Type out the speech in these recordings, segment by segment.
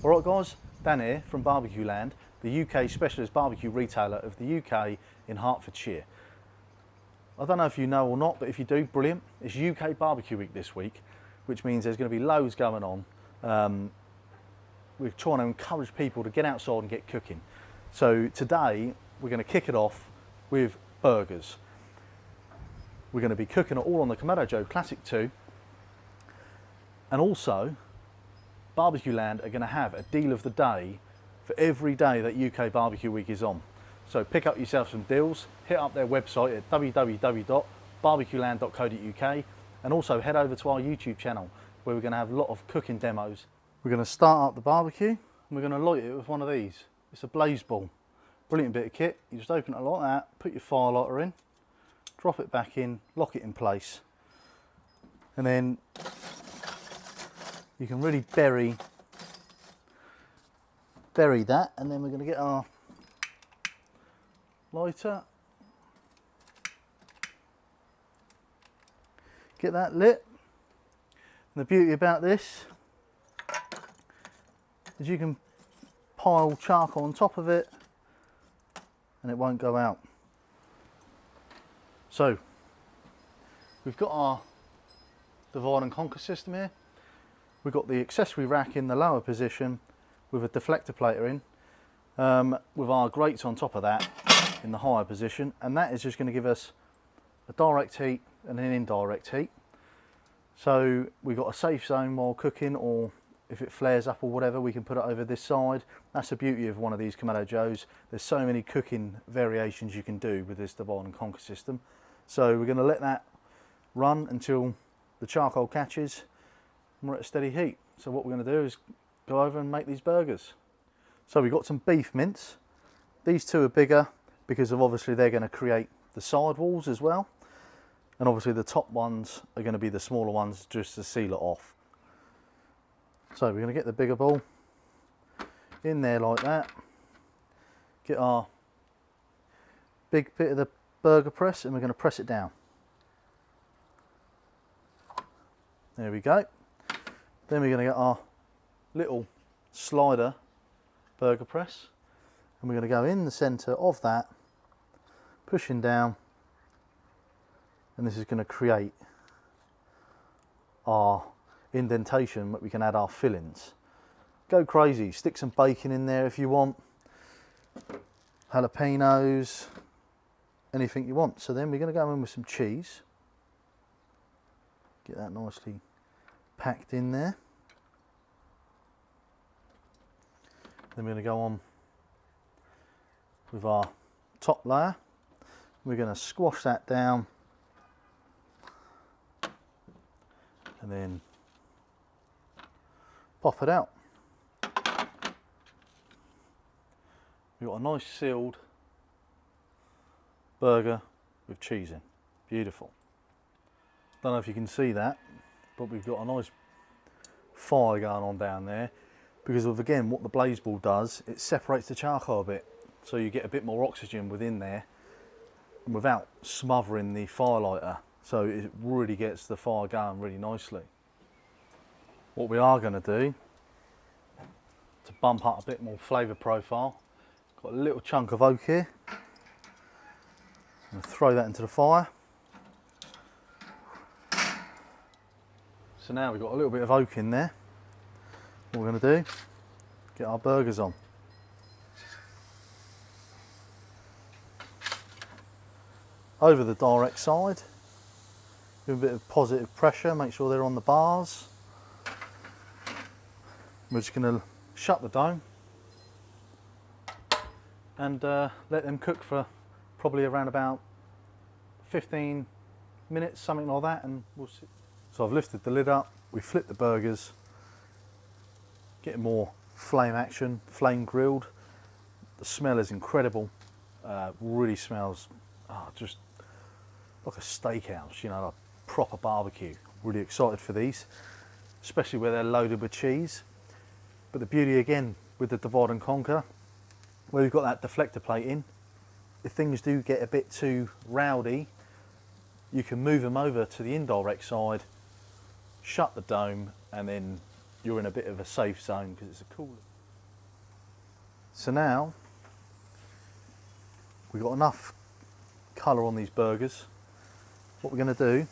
Alright guys, Dan here from Barbecue Land, the UK specialist barbecue retailer of the UK in Hertfordshire. I don't know if you know or not, but if you do, brilliant. It's UK Barbecue Week this week, which means there's going to be loads going on. We're trying to encourage people to get outside and get cooking. So today, we're going to kick it off with burgers. We're going to be cooking it all on the Kamado Joe Classic 2. And also, Barbecue Land are going to have a deal of the day for every day that UK Barbecue Week is on. So pick up yourself some deals, hit up their website at www.barbecueland.co.uk and also head over to our YouTube channel where we're going to have a lot of cooking demos. We're going to start up the barbecue and we're going to light it with one of these. It's a blaze ball. Brilliant bit of kit. You just open it like that, put your fire lighter in, drop it back in, lock it in place, and then you can really bury that, and then we're going to get our lighter, get that lit. And the beauty about this is you can pile charcoal on top of it and it won't go out. So we've got our divide and conquer system here. We've got the accessory rack in the lower position with a deflector plater in, with our grates on top of that in the higher position, and that is just going to give us a direct heat and an indirect heat. So we've got a safe zone while cooking, or if it flares up or whatever, we can put it over this side. That's the beauty of one of these Kamado Joes. There's so many cooking variations you can do with this divide and conquer system. So we're going to let that run until the charcoal catches and we're at a steady heat. So what we're going to do is go over and make these burgers. So we've got some beef mince. These two are bigger because of obviously they're going to create the side walls as well. And obviously the top ones are going to be the smaller ones just to seal it off. So we're going to get the bigger ball in there like that. Get our big bit of the burger press and we're going to press it down. There we go. Then we're going to get our little slider burger press and we're going to go in the centre of that, pushing down, and this is going to create our indentation that we can add our fillings. Go crazy, stick some bacon in there if you want, jalapenos, anything you want. So then we're going to go in with some cheese, get that nicely packed in there. Then we're going to go on with our top layer. We're going to squash that down and then pop it out. We've got a nice sealed burger with cheese in. Beautiful. Don't know if you can see that, but we've got a nice fire going on down there because of, again, what the blaze ball does, it separates the charcoal a bit, so you get a bit more oxygen within there without smothering the fire lighter, so it really gets the fire going really nicely. What we are going to do to bump up a bit more flavour profile, got a little chunk of oak here. I'm going to throw that into the fire. So now we've got a little bit of oak in there. What we're going to do, get our burgers on. Over the direct side, do a bit of positive pressure, make sure they're on the bars. We're just going to shut the dome and let them cook for probably around about 15 minutes, something like that, and we'll see. So I've lifted the lid up, we flipped the burgers, getting more flame action, flame grilled. The smell is incredible, really smells just like a steakhouse, you know, a proper barbecue. Really excited for these, especially where they're loaded with cheese. But the beauty again with the divide and conquer, where we've got that deflector plate in, if things do get a bit too rowdy, you can move them over to the indirect side, shut the dome, and then you're in a bit of a safe zone because it's a cooler. So now we've got enough colour on these burgers. What we're going to do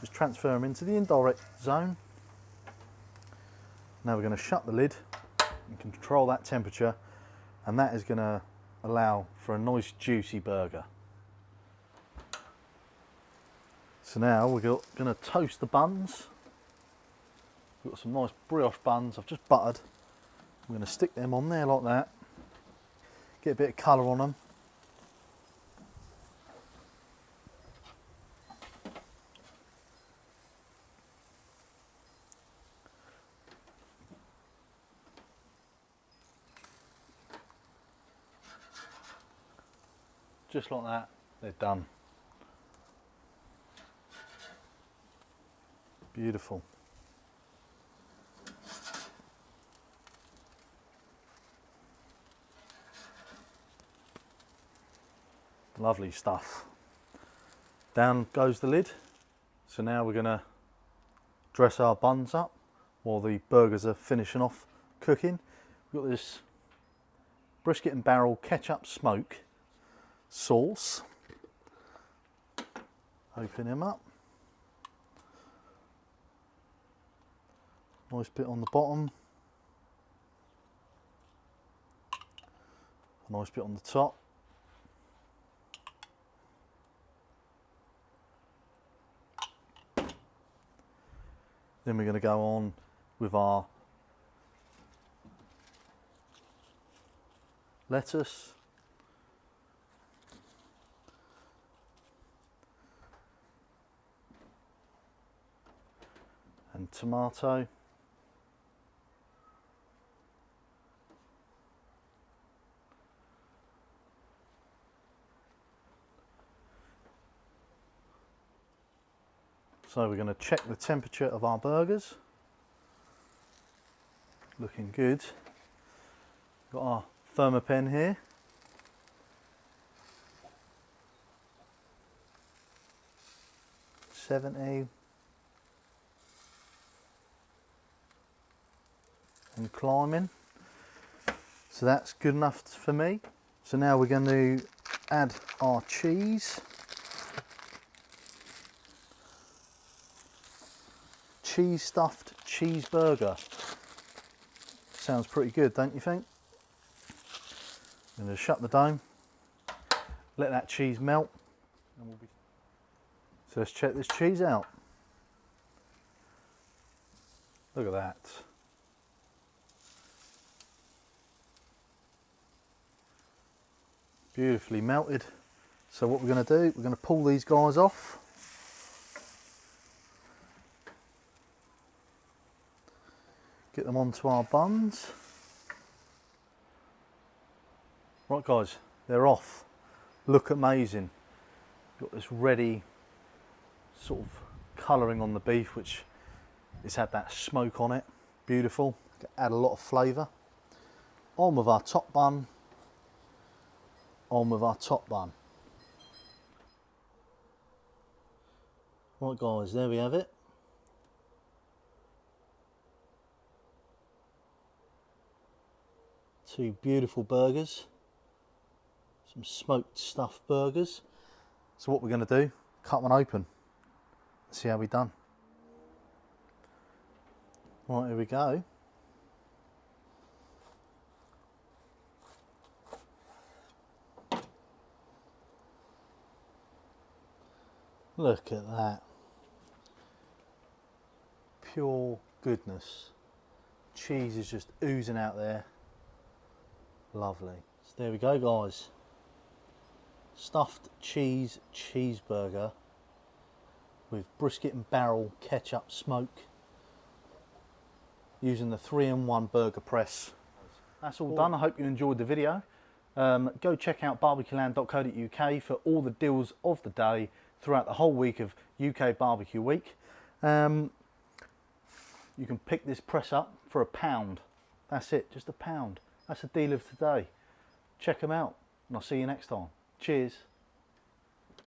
is transfer them into the indirect zone. Now we're going to shut the lid and control that temperature, and that is going to allow for a nice juicy burger. So now we're going to toast the buns. We've got some nice brioche buns I've just buttered. I'm going to stick them on there like that. Get a bit of colour on them. Just like that, they're done. Beautiful. Lovely stuff. Down goes the lid. So now we're going to dress our buns up while the burgers are finishing off cooking. We've got this brisket and barrel ketchup smoke sauce. Open him up. Nice bit on the bottom. A nice bit on the top. Then we're going to go on with our lettuce. And tomato. So we're going to check the temperature of our burgers. Looking good. Got our thermopen here. .70 and climbing. So that's good enough for me. So now we're going to add our cheese. Cheese stuffed cheeseburger. Sounds pretty good, don't you think? I'm going to shut the dome, let that cheese melt, and so let's check this cheese out. Look at that. Beautifully melted. So what we're going to do, we're going to pull these guys off. Get them onto our buns. Right guys, they're off. Look amazing. Got this ready sort of colouring on the beef, which has had that smoke on it. Beautiful. Add a lot of flavour. On with our top bun. On with our top bun. Right guys, there we have it. Two beautiful burgers, some smoked stuffed burgers. So what we're going to do, cut one open, see how we've done. Right, here we go. Look at that. Pure goodness. Cheese is just oozing out there. Lovely. So there we go guys. Stuffed cheese cheeseburger with brisket and barrel ketchup smoke using the 3-in-1 burger press. That's all done. I hope you enjoyed the video. Go check out barbecueland.co.uk for all the deals of the day throughout the whole week of UK Barbecue Week. You can pick this press up for £1. That's it, just £1. That's the deal of today. Check them out, and I'll see you next time. Cheers.